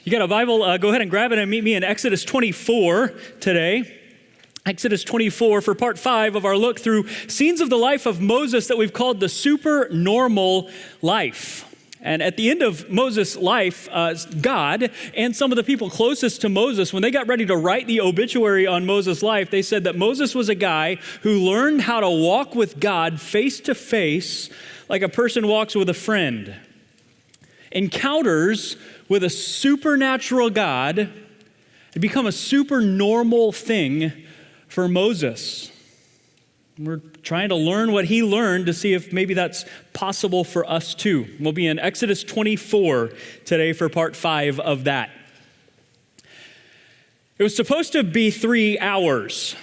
You got a Bible? Go ahead and grab it and meet me in Exodus 24 today. Exodus 24 for part 5 of our look through scenes of the life of Moses that we've called the supernormal life. And at the end of Moses' life, God and some of the people closest to Moses, when they got ready to write the obituary on Moses' life, they said that Moses was a guy who learned how to walk with God face to face like a person walks with a friend. Encounters with a supernatural God had become a supernormal thing for Moses. We're trying to learn what he learned to see if maybe that's possible for us too. We'll be in Exodus 24 today for part 5 of that. It was supposed to be 3 hours.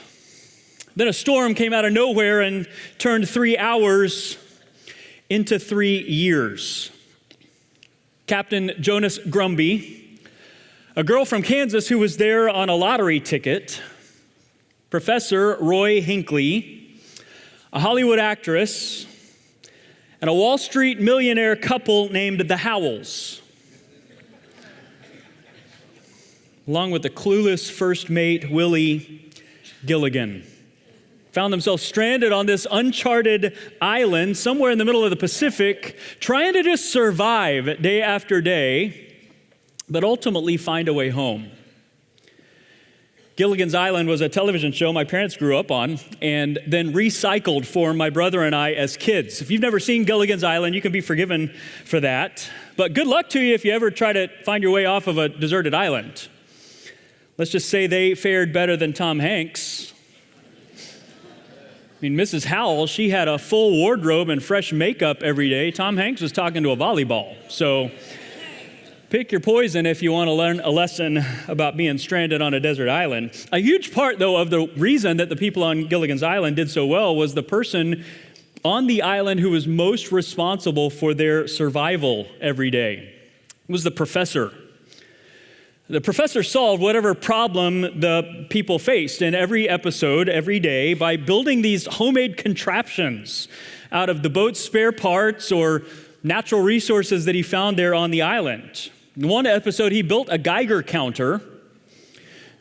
Then a storm came out of nowhere and turned 3 hours into 3 years. Captain Jonas Grumby, a girl from Kansas who was there on a lottery ticket, Professor Roy Hinckley, a Hollywood actress, and a Wall Street millionaire couple named the Howells, along with the clueless first mate, Willie Gilligan, found themselves stranded on this uncharted island somewhere in the middle of the Pacific, trying to just survive day after day, but ultimately find a way home. Gilligan's Island was a television show my parents grew up on and then recycled for my brother and I as kids. If you've never seen Gilligan's Island, you can be forgiven for that. But good luck to you if you ever try to find your way off of a deserted island. Let's just say they fared better than Tom Hanks. I mean, Mrs. Howell, she had a full wardrobe and fresh makeup every day. Tom Hanks was talking to a volleyball. So pick your poison if you want to learn a lesson about being stranded on a desert island. A huge part, though, of the reason that the people on Gilligan's Island did so well was the person on the island who was most responsible for their survival every day. It was the professor. The professor solved whatever problem the people faced in every episode, every day, by building these homemade contraptions out of the boat's spare parts or natural resources that he found there on the island. In one episode, he built a Geiger counter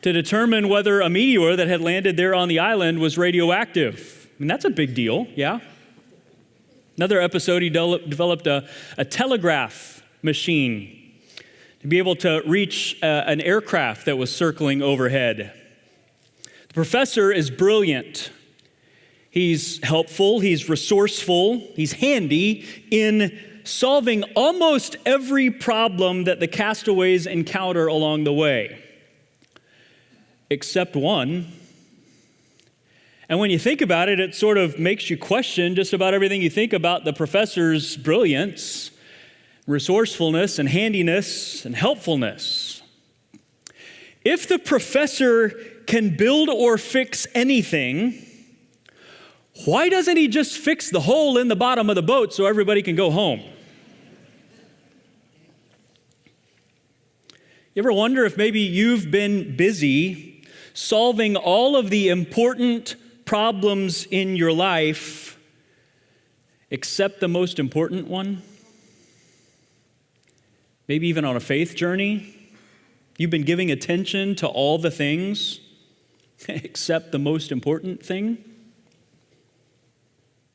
to determine whether a meteor that had landed there on the island was radioactive. I mean, that's a big deal, yeah? Another episode, he developed a telegraph machine to be able to reach an aircraft that was circling overhead. The professor is brilliant. He's helpful, he's resourceful, he's handy in solving almost every problem that the castaways encounter along the way, except one. And when you think about it, it sort of makes you question just about everything you think about the professor's brilliance, resourcefulness, and handiness, and helpfulness. If the professor can build or fix anything, why doesn't he just fix the hole in the bottom of the boat so everybody can go home? You ever wonder if maybe you've been busy solving all of the important problems in your life except the most important one? Maybe even on a faith journey, you've been giving attention to all the things except the most important thing?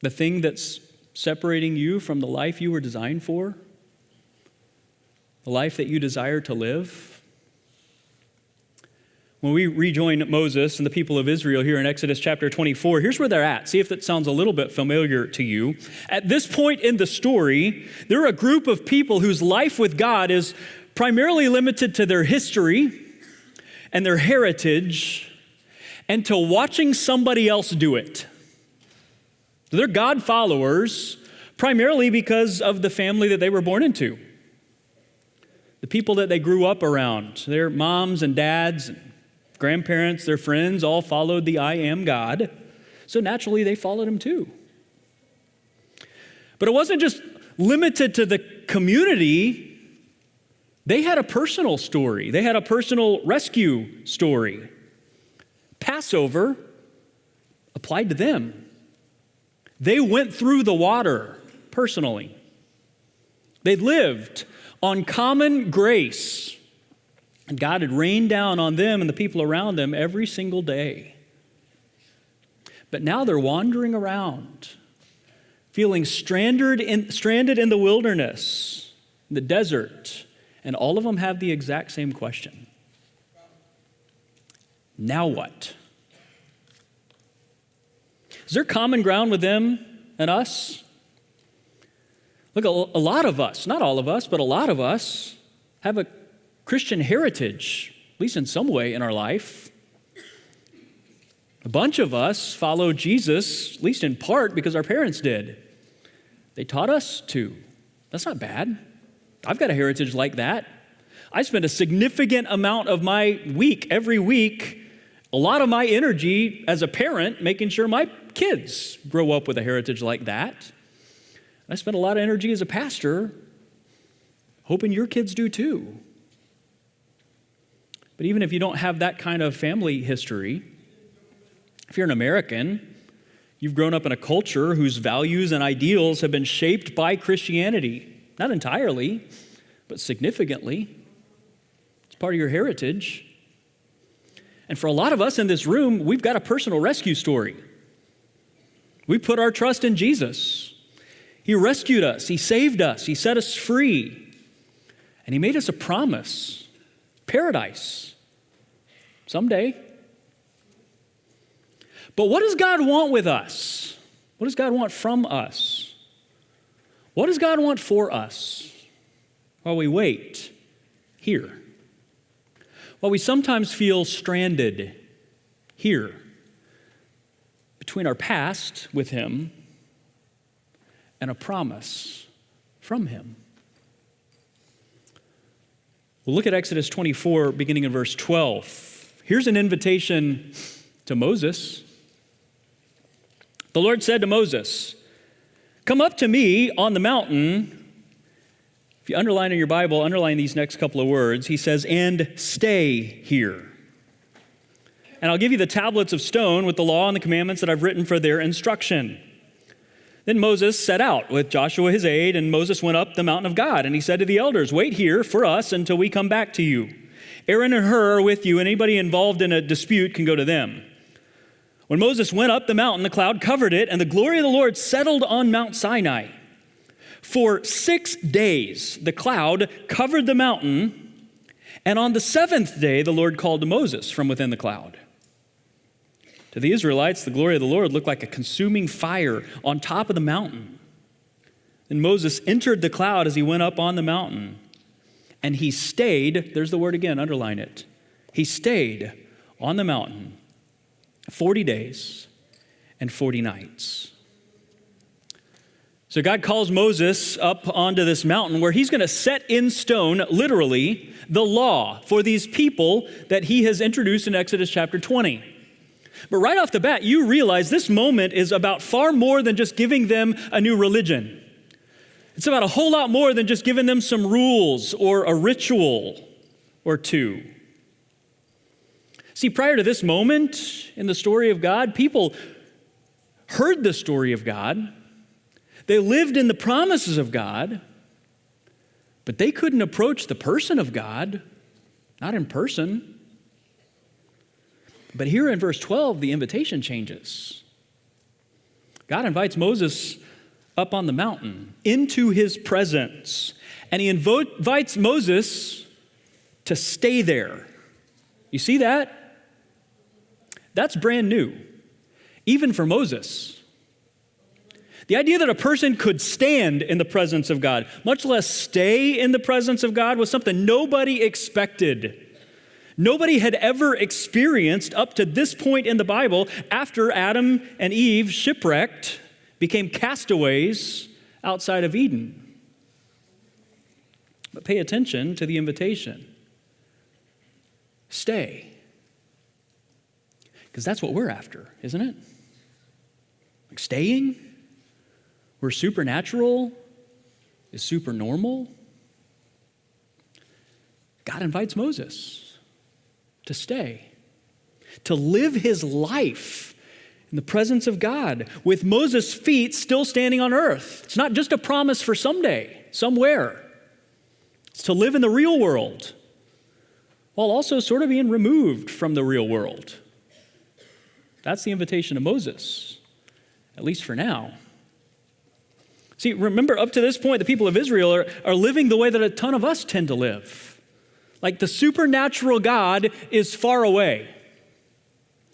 The thing that's separating you from the life you were designed for? The life that you desire to live? When we rejoin Moses and the people of Israel here in Exodus chapter 24, here's where they're at. See if that sounds a little bit familiar to you. At this point in the story, they're a group of people whose life with God is primarily limited to their history and their heritage and to watching somebody else do it. They're God followers primarily because of the family that they were born into. The people that they grew up around, their moms and dads, and grandparents, their friends, all followed the I am God. So naturally, they followed him too. But it wasn't just limited to the community. They had a personal story. They had a personal rescue story. Passover applied to them. They went through the water personally. They lived on common grace And God had rained down on them and the people around them every single day. But now they're wandering around, feeling stranded in the wilderness, in the desert, and all of them have the exact same question. Now what? Is there common ground with them and us? Look, a lot of us, not all of us, but a lot of us have a Christian heritage, at least in some way in our life. A bunch of us follow Jesus, at least in part because our parents did. They taught us to. That's not bad. I've got a heritage like that. I spend a significant amount of my week, every week, a lot of my energy as a parent, making sure my kids grow up with a heritage like that. I spend a lot of energy as a pastor, hoping your kids do too. But even if you don't have that kind of family history, if you're an American, you've grown up in a culture whose values and ideals have been shaped by Christianity. Not entirely, but significantly. It's part of your heritage. And for a lot of us in this room, we've got a personal rescue story. We put our trust in Jesus. He rescued us. He saved us. He set us free. And he made us a promise. Paradise. Someday. But what does God want with us? What does God want from us? What does God want for us while we wait here? While we sometimes feel stranded here between our past with him and a promise from him. We'll look at Exodus 24, beginning in verse 12. Here's an invitation to Moses. The Lord said to Moses, "Come up to me on the mountain." If you underline in your Bible, underline these next couple of words. He says, "and stay here. And I'll give you the tablets of stone with the law and the commandments that I've written for their instruction." Then Moses set out with Joshua his aide, and Moses went up the mountain of God. And he said to the elders, "Wait here for us until we come back to you. Aaron and Hur are with you, and anybody involved in a dispute can go to them." When Moses went up the mountain, the cloud covered it, and the glory of the Lord settled on Mount Sinai. For 6 days, the cloud covered the mountain, and on the 7th day, the Lord called to Moses from within the cloud. To the Israelites, the glory of the Lord looked like a consuming fire on top of the mountain. Then Moses entered the cloud as he went up on the mountain, and he stayed, there's the word again, underline it. He stayed on the mountain 40 days and 40 nights. So God calls Moses up onto this mountain where he's going to set in stone, literally, the law for these people that he has introduced in Exodus chapter 20. But right off the bat, you realize this moment is about far more than just giving them a new religion. It's about a whole lot more than just giving them some rules or a ritual or two. See, prior to this moment in the story of God, people heard the story of God. They lived in the promises of God, but they couldn't approach the person of God, not in person. But here in verse 12, the invitation changes. God invites Moses up on the mountain into his presence, and he invites Moses to stay there. You see that? That's brand new, even for Moses. The idea that a person could stand in the presence of God, much less stay in the presence of God, was something nobody expected. Nobody had ever experienced up to this point in the Bible after Adam and Eve, shipwrecked, became castaways outside of Eden. But pay attention to the invitation. Stay. Because that's what we're after, isn't it? Like staying? Where supernatural is supernormal. God invites Moses to stay, to live his life in the presence of God, with Moses' feet still standing on earth. It's not just a promise for someday, somewhere. It's to live in the real world while also sort of being removed from the real world. That's the invitation of Moses, at least for now. See, remember, up to this point, the people of Israel are living the way that a ton of us tend to live. Like the supernatural God is far away.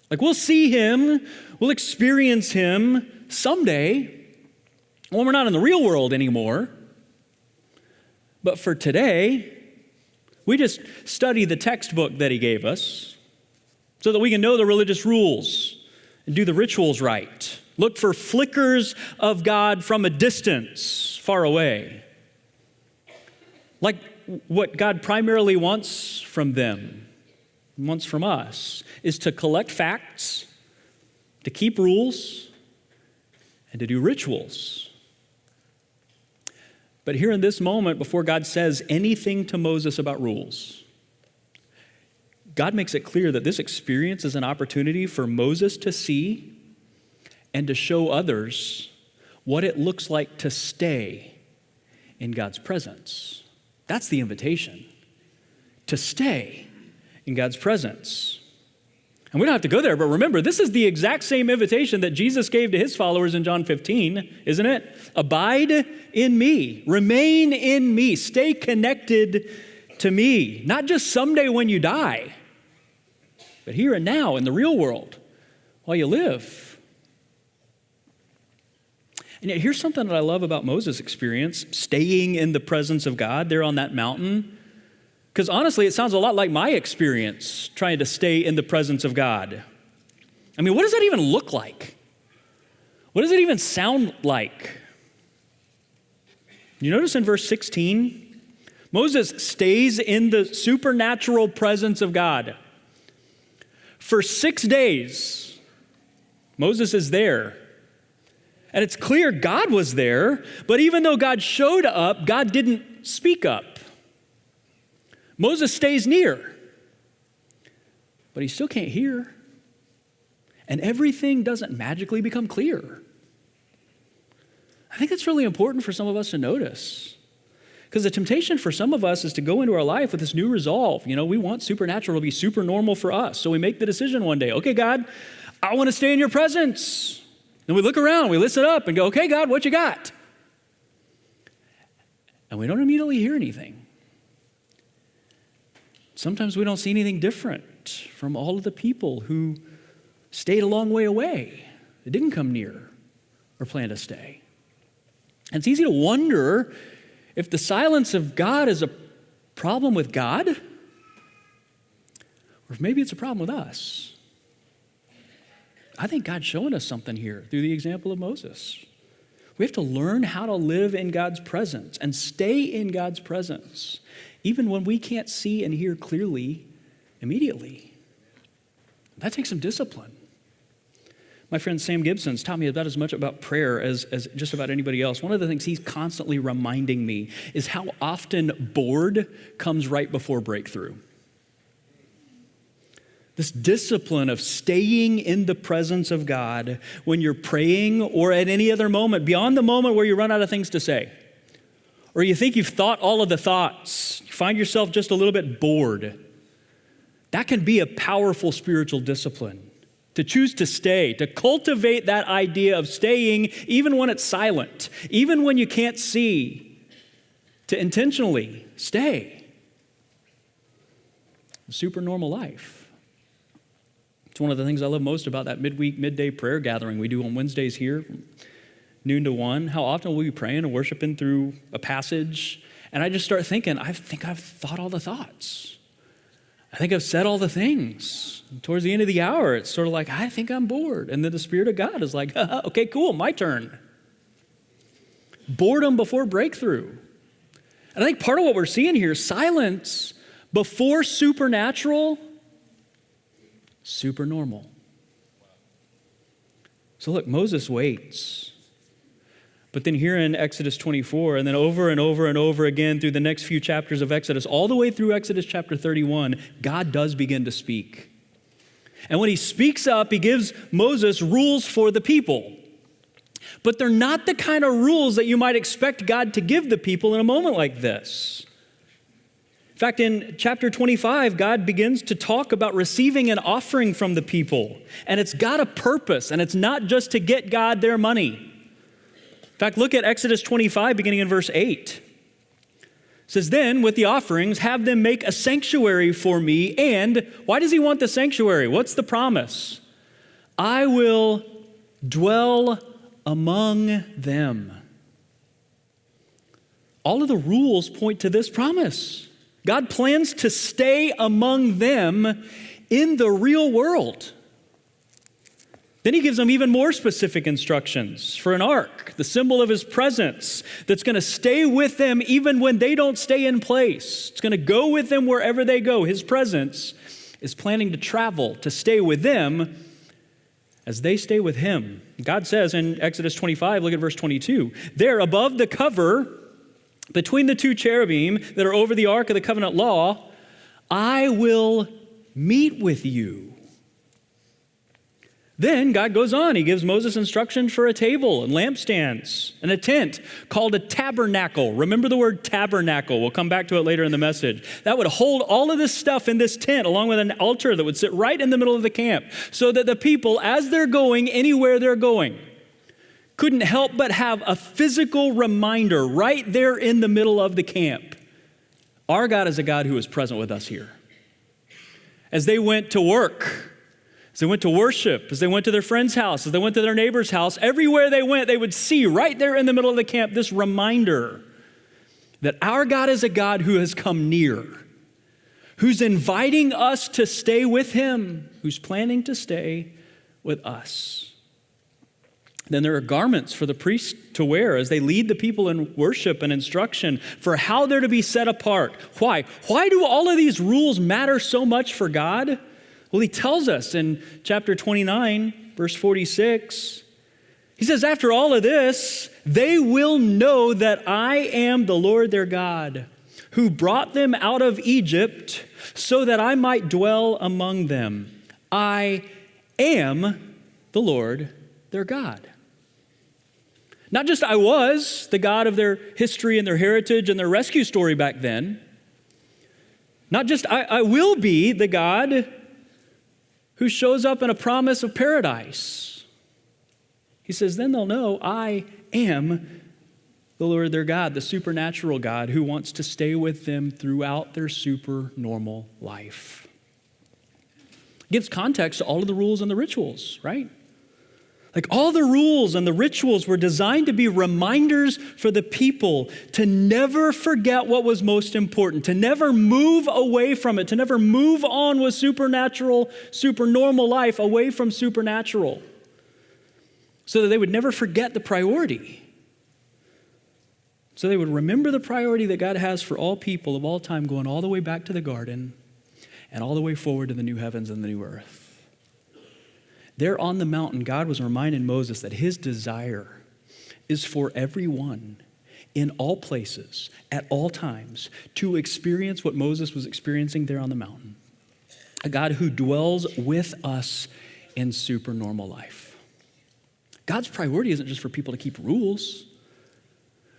Like we'll see him, we'll experience him someday when we're not in the real world anymore. But for today, we just study the textbook that he gave us so that we can know the religious rules and do the rituals right. Look for flickers of God from a distance, far away. Like what God primarily wants from them, wants from us, is to collect facts, to keep rules, and to do rituals. But here in this moment, before God says anything to Moses about rules, God makes it clear that this experience is an opportunity for Moses to see and to show others what it looks like to stay in God's presence. That's the invitation, to stay in God's presence. And we don't have to go there, but remember, this is the exact same invitation that Jesus gave to his followers in John 15, isn't it? Abide in me, remain in me, stay connected to me. Not just someday when you die, but here and now in the real world while you live. And yet here's something that I love about Moses' experience, staying in the presence of God there on that mountain. Because honestly, it sounds a lot like my experience trying to stay in the presence of God. I mean, what does that even look like? What does it even sound like? You notice in verse 16, Moses stays in the supernatural presence of God. For 6 days, Moses is there. And it's clear God was there, but even though God showed up, God didn't speak up. Moses stays near, but he still can't hear. And everything doesn't magically become clear. I think that's really important for some of us to notice. Because the temptation for some of us is to go into our life with this new resolve. You know, we want supernatural to be super normal for us. So we make the decision one day, okay, God, I want to stay in your presence. Then we look around, we listen up and go, okay, God, what you got? And we don't immediately hear anything. Sometimes we don't see anything different from all of the people who stayed a long way away. They didn't come near or plan to stay. And it's easy to wonder if the silence of God is a problem with God, or if maybe it's a problem with us. I think God's showing us something here through the example of Moses. We have to learn how to live in God's presence and stay in God's presence, even when we can't see and hear clearly immediately. That takes some discipline. My friend Sam Gibson's taught me about as much about prayer as just about anybody else. One of the things he's constantly reminding me is how often bored comes right before breakthrough. This discipline of staying in the presence of God when you're praying or at any other moment, beyond the moment where you run out of things to say, or you think you've thought all of the thoughts, you find yourself just a little bit bored. That can be a powerful spiritual discipline, to choose to stay, to cultivate that idea of staying even when it's silent, even when you can't see, to intentionally stay. The supernormal life. It's one of the things I love most about that midday prayer gathering we do on Wednesdays here, from noon to 1. How often will we be praying and worshiping through a passage? And I just start thinking, I think I've thought all the thoughts. I think I've said all the things. And towards the end of the hour, it's sort of like, I think I'm bored. And then the Spirit of God is like, okay, cool, my turn. Boredom before breakthrough. And I think part of what we're seeing here, silence before supernatural, supernormal. So look, Moses waits. But then here in Exodus 24, and then over and over and over again through the next few chapters of Exodus, all the way through Exodus chapter 31, God does begin to speak. And when he speaks up, he gives Moses rules for the people. But they're not the kind of rules that you might expect God to give the people in a moment like this. In fact, in chapter 25, God begins to talk about receiving an offering from the people. And it's got a purpose, and it's not just to get God their money. In fact, look at Exodus 25, beginning in verse 8. It says, then with the offerings, have them make a sanctuary for me. And why does he want the sanctuary? What's the promise? I will dwell among them. All of the rules point to this promise. God plans to stay among them in the real world. Then he gives them even more specific instructions for an ark, the symbol of his presence, that's going to stay with them even when they don't stay in place. It's going to go with them wherever they go. His presence is planning to travel, to stay with them as they stay with him. God says in Exodus 25, look at verse 22, there above the cover, between the two cherubim that are over the ark of the covenant law, I will meet with you. Then God goes on. He gives Moses instruction for a table and lampstands and a tent called a tabernacle. Remember the word tabernacle. We'll come back to it later in the message. That would hold all of this stuff in this tent along with an altar that would sit right in the middle of the camp so that the people, as they're going anywhere they're going, couldn't help but have a physical reminder right there in the middle of the camp. Our God is a God who is present with us here. As they went to work, as they went to worship, as they went to their friend's house, as they went to their neighbor's house, everywhere they went, they would see right there in the middle of the camp this reminder that our God is a God who has come near, who's inviting us to stay with him, who's planning to stay with us. Then there are garments for the priests to wear as they lead the people in worship and instruction for how they're to be set apart. Why? Why do all of these rules matter so much for God? Well, he tells us in chapter 29, verse 46. He says, after all of this, they will know that I am the Lord their God, who brought them out of Egypt so that I might dwell among them. I am the Lord their God. Not just I was the God of their history and their heritage and their rescue story back then. Not just I will be the God who shows up in a promise of paradise. He says, then they'll know I am the Lord their God, the supernatural God who wants to stay with them throughout their supernormal life. It gives context to all of the rules and the rituals, right? Like all the rules and the rituals were designed to be reminders for the people to never forget what was most important, to never move away from it, to never move on with supernatural, supernormal life away from supernatural, so that they would never forget the priority. So they would remember the priority that God has for all people of all time, going all the way back to the garden and all the way forward to the new heavens and the new earth. There on the mountain, God was reminding Moses that his desire is for everyone in all places, at all times, to experience what Moses was experiencing there on the mountain. A God who dwells with us in supernormal life. God's priority isn't just for people to keep rules.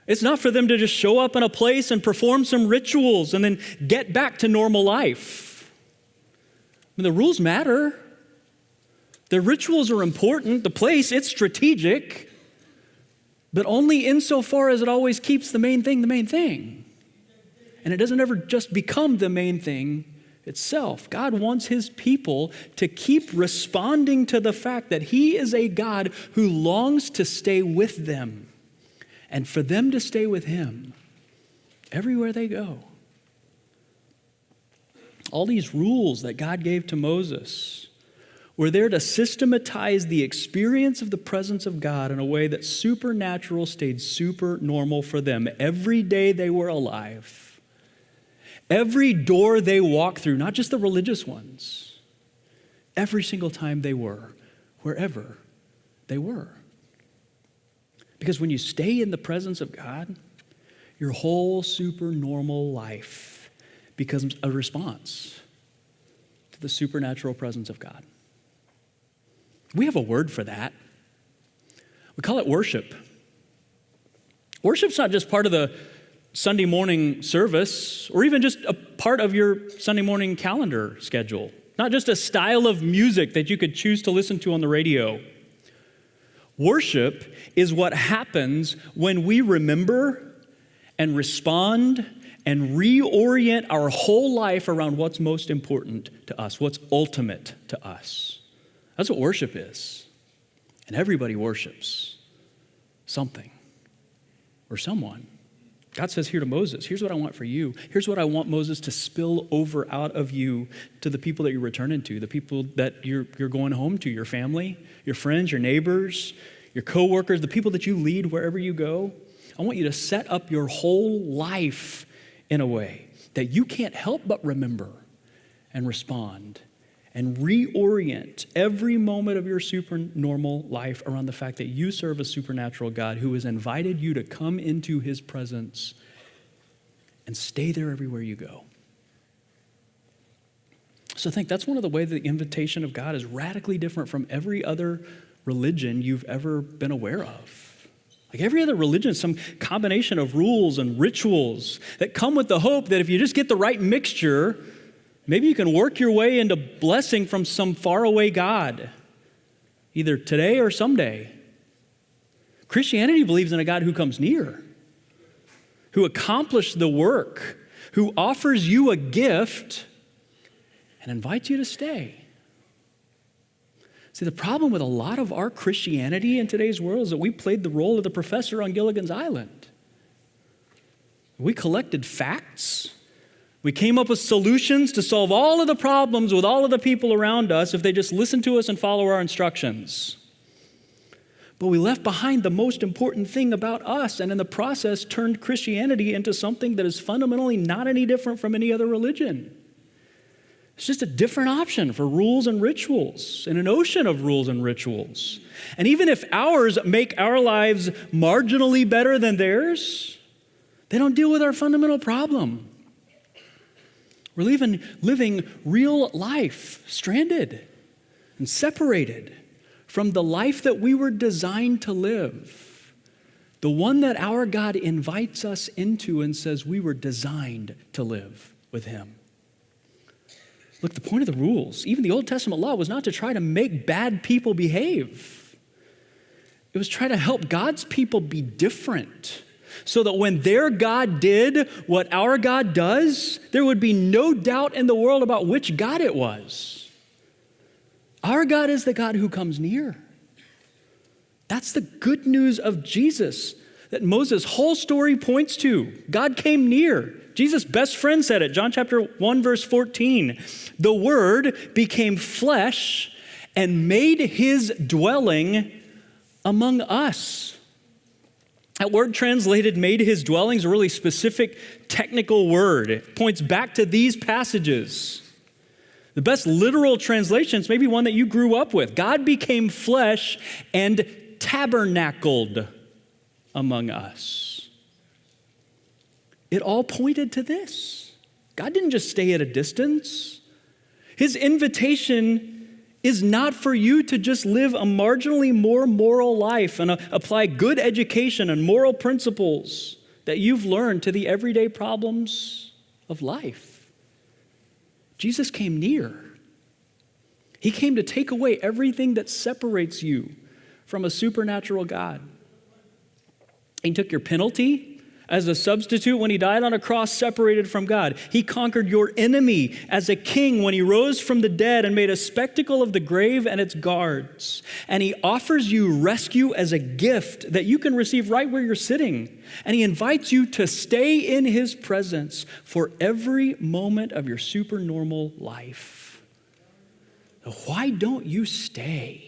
It's not for them to just show up in a place and perform some rituals and then get back to normal life. I mean, the rules matter. The rituals are important. The place, it's strategic. But only insofar as it always keeps the main thing the main thing. And it doesn't ever just become the main thing itself. God wants his people to keep responding to the fact that he is a God who longs to stay with them and for them to stay with him everywhere they go. All these rules that God gave to Moses were there to systematize the experience of the presence of God in a way that supernatural stayed super normal for them every day they were alive. Every door they walked through, not just the religious ones, every single time they were, wherever they were. Because when you stay in the presence of God, your whole supernormal life becomes a response to the supernatural presence of God. We have a word for that. We call it worship. Worship's not just part of the Sunday morning service, or even just a part of your Sunday morning calendar schedule, not just a style of music that you could choose to listen to on the radio. Worship is what happens when we remember and respond and reorient our whole life around what's most important to us, what's ultimate to us. That's what worship is. And everybody worships something or someone. God says here to Moses, here's what I want for you. Here's what I want, Moses, to spill over out of you to the people that you're returning to, the people that you're going home to, your family, your friends, your neighbors, your coworkers, the people that you lead wherever you go. I want you to set up your whole life in a way that you can't help but remember and respond and reorient every moment of your supernormal life around the fact that you serve a supernatural God who has invited you to come into his presence and stay there everywhere you go. So I think that's one of the ways that the invitation of God is radically different from every other religion you've ever been aware of. Like every other religion is some combination of rules and rituals that come with the hope that if you just get the right mixture, maybe you can work your way into blessing from some faraway God, either today or someday. Christianity believes in a God who comes near, who accomplished the work, who offers you a gift and invites you to stay. See, the problem with a lot of our Christianity in today's world is that we played the role of the professor on Gilligan's Island. We collected facts. We came up with solutions to solve all of the problems with all of the people around us if they just listen to us and follow our instructions. But we left behind the most important thing about us, and in the process turned Christianity into something that is fundamentally not any different from any other religion. It's just a different option for rules and rituals, in an ocean of rules and rituals. And even if ours make our lives marginally better than theirs, they don't deal with our fundamental problem. We're living real life, stranded and separated from the life that we were designed to live, the one that our God invites us into and says we were designed to live with him. Look, the point of the rules, even the Old Testament law, was not to try to make bad people behave. It was try to help God's people be different, so that when their God did what our God does, there would be no doubt in the world about which God it was. Our God is the God who comes near. That's the good news of Jesus that Moses' whole story points to. God came near. Jesus' best friend said it, John chapter 1, verse 14. The Word became flesh and made his dwelling among us. That word translated made his dwelling is a really specific technical word. It points back to these passages. The best literal translation is maybe one that you grew up with. God became flesh and tabernacled among us. It all pointed to this. God didn't just stay at a distance. His invitation is not for you to just live a marginally more moral life and apply good education and moral principles that you've learned to the everyday problems of life. Jesus came near. He came to take away everything that separates you from a supernatural God. He took your penalty as a substitute when he died on a cross separated from God. He conquered your enemy as a king when he rose from the dead and made a spectacle of the grave and its guards. And he offers you rescue as a gift that you can receive right where you're sitting. And he invites you to stay in his presence for every moment of your supernormal life. Why don't you stay?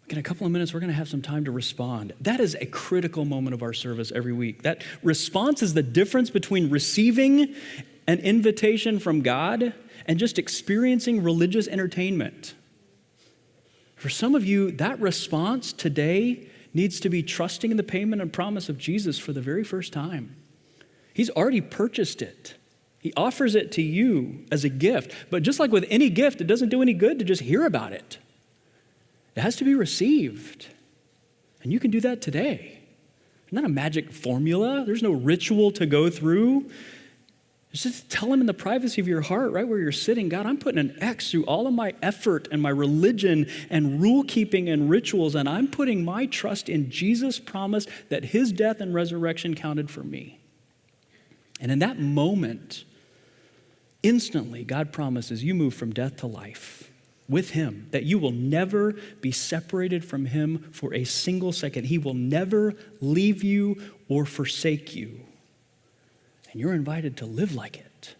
In a couple of minutes, we're going to have some time to respond. That is a critical moment of our service every week. That response is the difference between receiving an invitation from God and just experiencing religious entertainment. For some of you, that response today needs to be trusting in the payment and promise of Jesus for the very first time. He's already purchased it. He offers it to you as a gift. But just like with any gift, it doesn't do any good to just hear about it. It has to be received. And you can do that today. not a magic formula. There's no ritual to go through. Just tell him in the privacy of your heart, right where you're sitting, God, I'm putting an X through all of my effort and my religion and rule keeping and rituals, and I'm putting my trust in Jesus' promise that his death and resurrection counted for me. And in that moment, instantly, God promises you move from death to life with him, that you will never be separated from him for a single second. He will never leave you or forsake you. And you're invited to live like it.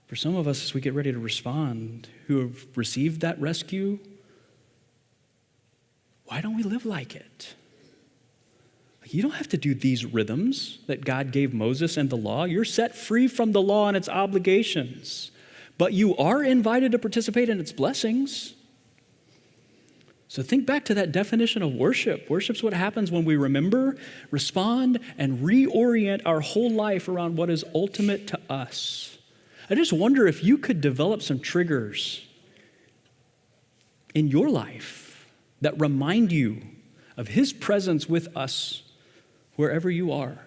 For some of us, as we get ready to respond, who have received that rescue, why don't we live like it? You don't have to do these rhythms that God gave Moses and the law. You're set free from the law and its obligations. But you are invited to participate in its blessings. So think back to that definition of worship. Worship's what happens when we remember, respond, and reorient our whole life around what is ultimate to us. I just wonder if you could develop some triggers in your life that remind you of his presence with us wherever you are.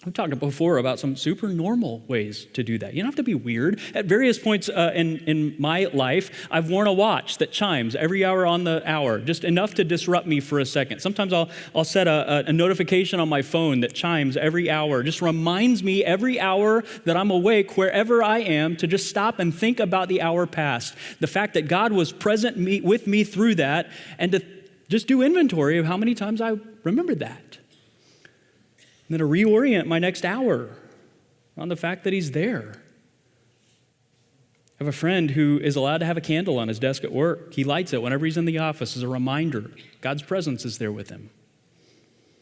We've talked before about some supernormal ways to do that. You don't have to be weird. At various points in my life, I've worn a watch that chimes every hour on the hour, just enough to disrupt me for a second. Sometimes I'll set a notification on my phone that chimes every hour, just reminds me every hour that I'm awake, wherever I am, to just stop and think about the hour past. The fact that God was present with me through that, and to just do inventory of how many times I remembered that. And then to reorient my next hour on the fact that he's there. I have a friend who is allowed to have a candle on his desk at work. He lights it whenever he's in the office as a reminder. God's presence is there with him.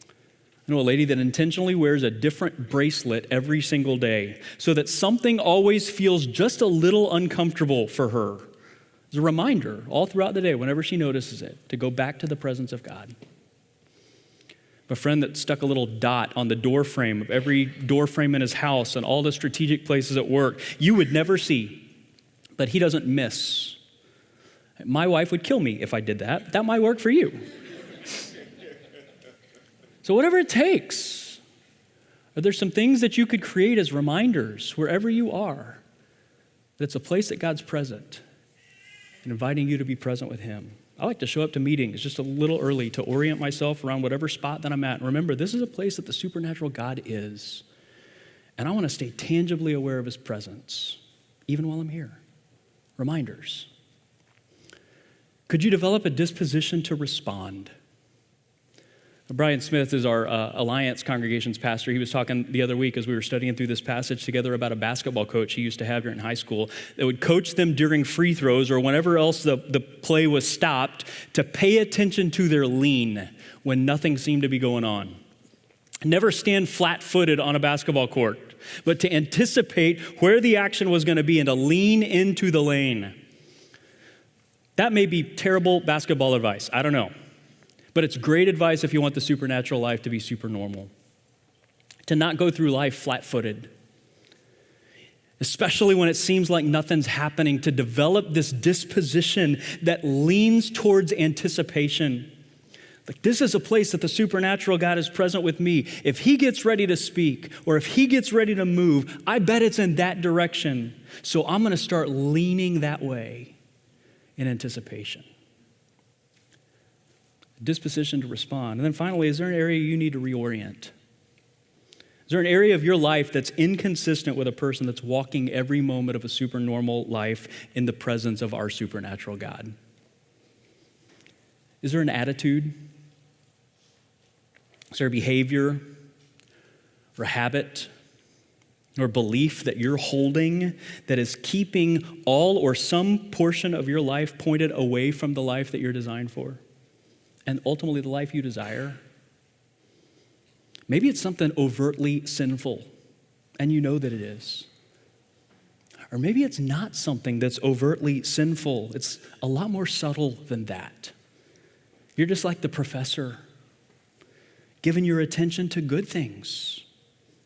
I know a lady that intentionally wears a different bracelet every single day so that something always feels just a little uncomfortable for her. As a reminder all throughout the day, whenever she notices it, to go back to the presence of God. A friend that stuck a little dot on the door frame of every door frame in his house and all the strategic places at work you would never see, but he doesn't miss. My wife would kill me if I did that. That might work for you. So whatever it takes, are there some things that you could create as reminders wherever you are that it's a place that God's present and inviting you to be present with him? I like to show up to meetings just a little early to orient myself around whatever spot that I'm at. And remember, this is a place that the supernatural God is. And I want to stay tangibly aware of his presence, even while I'm here. Reminders. Could you develop a disposition to respond? Brian Smith is our Alliance congregation's pastor. He was talking the other week as we were studying through this passage together about a basketball coach he used to have during high school that would coach them during free throws or whenever else the play was stopped to pay attention to their lean when nothing seemed to be going on. Never stand flat-footed on a basketball court, but to anticipate where the action was going to be and to lean into the lane. That may be terrible basketball advice. I don't know. But it's great advice if you want the supernatural life to be supernormal. To not go through life flat-footed. Especially when it seems like nothing's happening, to develop this disposition that leans towards anticipation. Like, this is a place that the supernatural God is present with me. If he gets ready to speak or if he gets ready to move, I bet it's in that direction. So I'm going to start leaning that way in anticipation. Disposition to respond. And then finally, is there an area you need to reorient? Is there an area of your life that's inconsistent with a person that's walking every moment of a supernormal life in the presence of our supernatural God? Is there an attitude? Is there a behavior or a habit or belief that you're holding that is keeping all or some portion of your life pointed away from the life that you're designed for? And ultimately the life you desire? Maybe it's something overtly sinful, and you know that it is. Or maybe it's not something that's overtly sinful. It's a lot more subtle than that. You're just like the professor, giving your attention to good things,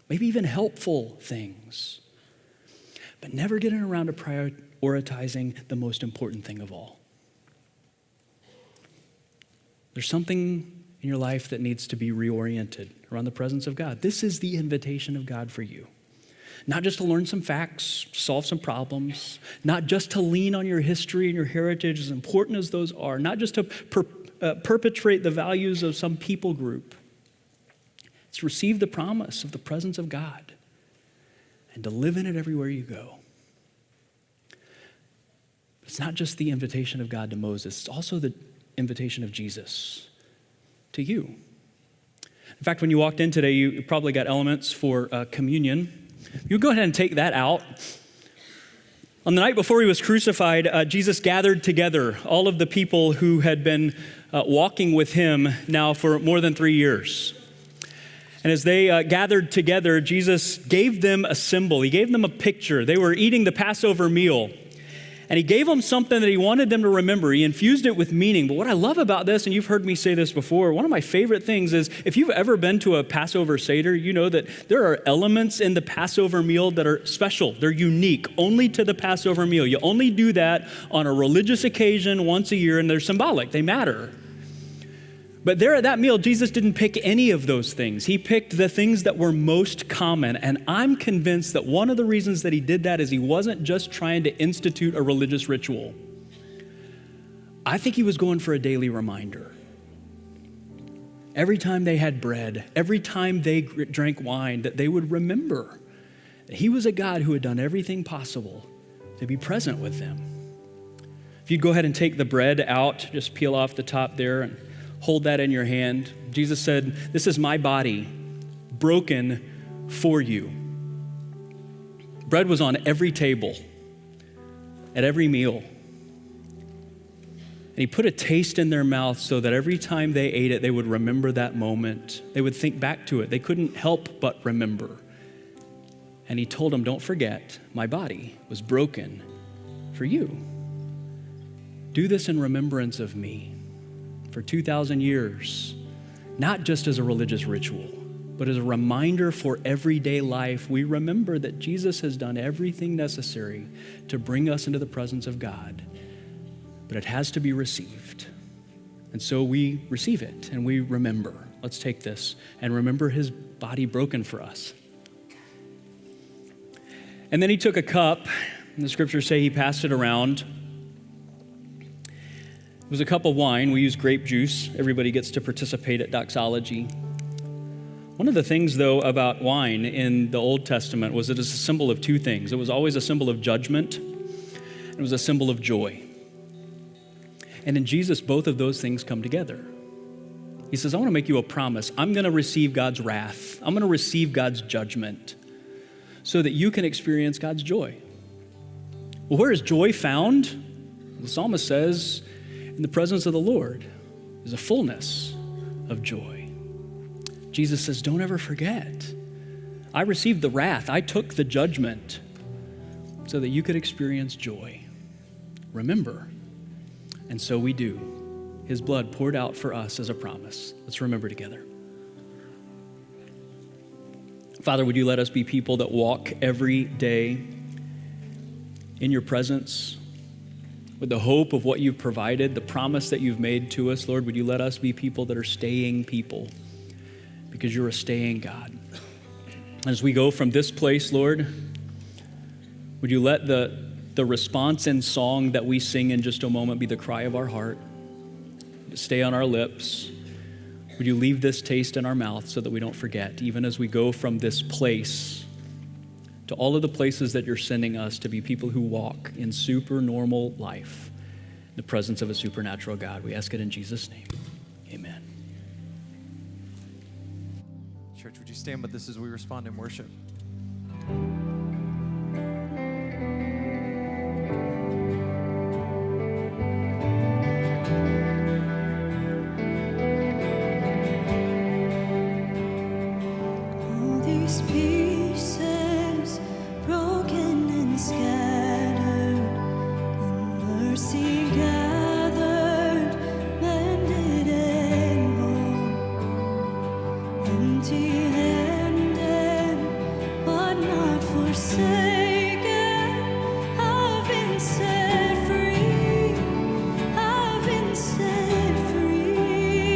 maybe even helpful things, but never getting around to prioritizing the most important thing of all. There's something in your life that needs to be reoriented around the presence of God. This is the invitation of God for you. Not just to learn some facts, solve some problems, not just to lean on your history and your heritage, as important as those are, not just to perpetrate the values of some people group. It's to receive the promise of the presence of God and to live in it everywhere you go. It's not just the invitation of God to Moses, it's also the invitation of Jesus to you. In fact, when you walked in today, you probably got elements for communion. You go ahead and take that out. On the night before he was crucified, Jesus gathered together all of the people who had been walking with him now for more than 3 years. And as they gathered together, Jesus gave them a symbol. He gave them a picture. They were eating the Passover meal. And he gave them something that he wanted them to remember. He infused it with meaning. But what I love about this, and you've heard me say this before, one of my favorite things is if you've ever been to a Passover Seder, you know that there are elements in the Passover meal that are special. They're unique only to the Passover meal. You only do that on a religious occasion once a year, and they're symbolic. They matter. But there at that meal, Jesus didn't pick any of those things. He picked the things that were most common. And I'm convinced that one of the reasons that he did that is he wasn't just trying to institute a religious ritual. I think he was going for a daily reminder. Every time they had bread, every time they drank wine, that they would remember that he was a God who had done everything possible to be present with them. If you'd go ahead and take the bread out, just peel off the top there and hold that in your hand. Jesus said, "This is my body broken for you." Bread was on every table, at every meal. And he put a taste in their mouth so that every time they ate it, they would remember that moment. They would think back to it. They couldn't help but remember. And he told them, "Don't forget, my body was broken for you. Do this in remembrance of me." For 2,000 years, not just as a religious ritual, but as a reminder for everyday life, we remember that Jesus has done everything necessary to bring us into the presence of God, but it has to be received. And so we receive it and we remember. Let's take this and remember his body broken for us. And then he took a cup, and the scriptures say he passed it around. It was a cup of wine. We use grape juice. Everybody gets to participate at Doxology. One of the things, though, about wine in the Old Testament was it is a symbol of two things. It was always a symbol of judgment. It was a symbol of joy. And in Jesus, both of those things come together. He says, I want to make you a promise. I'm going to receive God's wrath. I'm going to receive God's judgment so that you can experience God's joy. Well, where is joy found? The psalmist says, in the presence of the Lord is a fullness of joy. Jesus says, don't ever forget. I received the wrath. I took the judgment so that you could experience joy. Remember. And so we do. His blood poured out for us as a promise. Let's remember together. Father, would you let us be people that walk every day in your presence, with the hope of what you've provided, the promise that you've made to us. Lord, would you let us be people that are staying people, because you're a staying God. As we go from this place, Lord, would you let the response and song that we sing in just a moment be the cry of our heart, to stay on our lips. Would you leave this taste in our mouth so that we don't forget, even as we go from this place to all of the places that you're sending us to be people who walk in supernormal life, in the presence of a supernatural God. We ask it in Jesus' name. Amen. Church, would you stand with us as we respond in worship? I've been set free.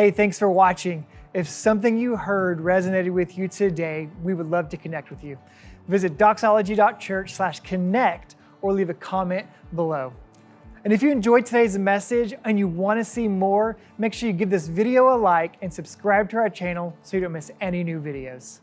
Hey, thanks for watching. If something you heard resonated with you today, we would love to connect with you. Visit doxology.church/connect or leave a comment below. And if you enjoyed today's message and you want to see more, make sure you give this video a like and subscribe to our channel so you don't miss any new videos.